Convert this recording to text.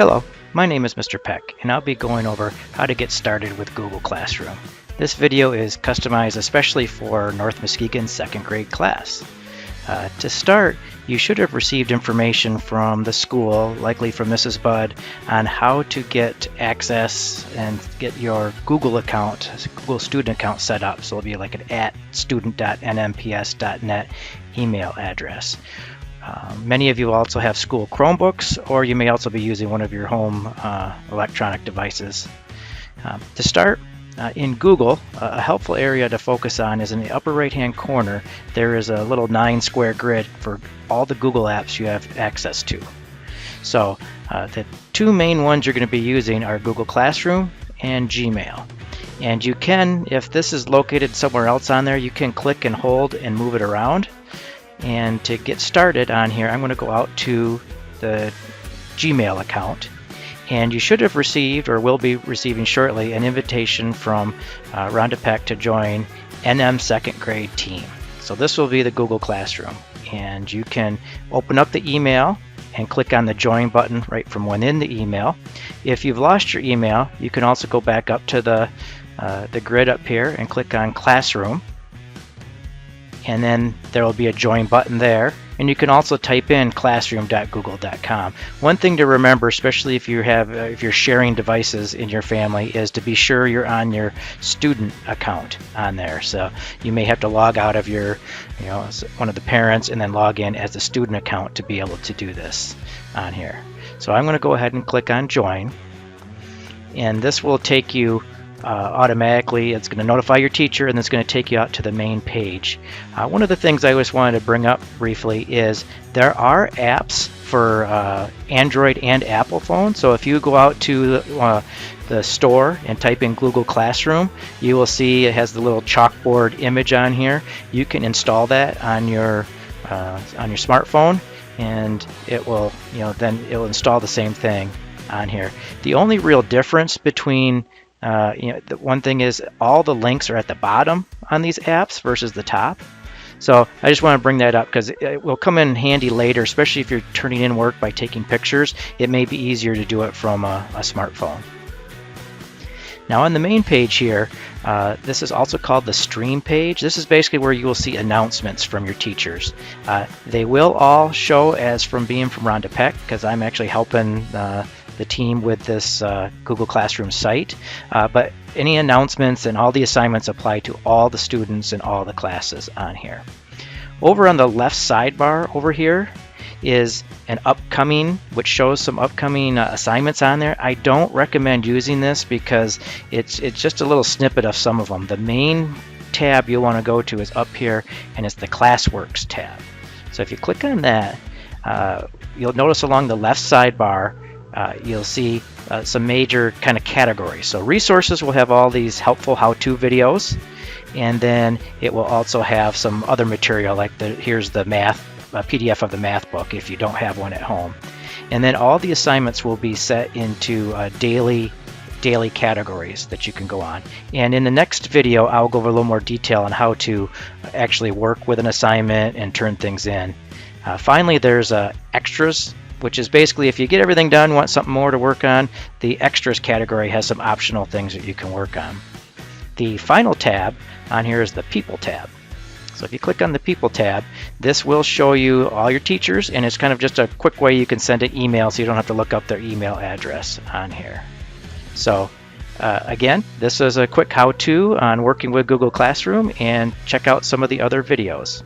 Hello, my name is Mr. Peck, and I'll be going over how to get started with Google Classroom. This video is customized especially for North Muskegon second grade class. To start, you should have received information from the school, likely from Mrs. Budd, on how to get access and get your Google account, Google student account set up. So it'll be like an @student.nmps.net email address. Many of you also have school Chromebooks, or you may also be using one of your home electronic devices. To start, in Google, a helpful area to focus on is in the upper right hand corner. There is a little 9-square grid for all the Google apps you have access to. So the two main ones you're going to be using are Google Classroom and Gmail. And you can, if this is located somewhere else on there, you can click and hold and move it around. And to get started on here, I'm going to go out to the Gmail account, and you should have received, or will be receiving shortly, an invitation from Rhonda Peck to join NM second grade team. So this will be the Google Classroom, and you can open up the email and click on the join button right from within the email. If you've lost your email, you can also go back up to the grid up here and click on Classroom. And then there will be a join button there, and you can also type in classroom.google.com. One thing to remember, especially if you have if you're sharing devices in your family, is to be sure you're on your student account on there. So you may have to log out of your, one of the parents, and then log in as a student account to be able to do this on here. So I'm going to go ahead and click on join, and this will take you automatically. It's going to notify your teacher, and it's going to take you out to the main page. One of the things I always wanted to bring up briefly is there are apps for Android and Apple phones. So if you go out to the store and type in Google Classroom, you will see it has the little chalkboard image on here. You can install that on your smartphone, and it will then it will install the same thing on here. The only real difference between the one thing is all the links are at the bottom on these apps versus the top. So I just want to bring that up because it will come in handy later, especially if you're turning in work by taking pictures. It may be easier to do it from a smartphone. Now on the main page here, this is also called the stream page. This is basically where you will see announcements from your teachers. They will all show as from being from Rhonda Peck, because I'm actually helping the team with this Google Classroom site, but any announcements and all the assignments apply to all the students and all the classes on here. Over on the left sidebar over here is an upcoming, which shows some upcoming assignments on there. I don't recommend using this because it's just a little snippet of some of them. The main tab you'll want to go to is up here, and it's the Classworks tab. So if you click on that, you'll notice along the left sidebar you'll see some major kind of categories. So resources will have all these helpful how-to videos, and then it will also have some other material, like here's the math PDF of the math book if you don't have one at home. And then all the assignments will be set into daily categories that you can go on. And in the next video, I'll go over a little more detail on how to actually work with an assignment and turn things in. Finally, there's extras, which is basically if you get everything done, want something more to work on, the extras category has some optional things that you can work on. The final tab on here is the people tab. So if you click on the people tab, this will show you all your teachers, and it's kind of just a quick way you can send an email so you don't have to look up their email address on here. So again, this is a quick how-to on working with Google Classroom, and check out some of the other videos.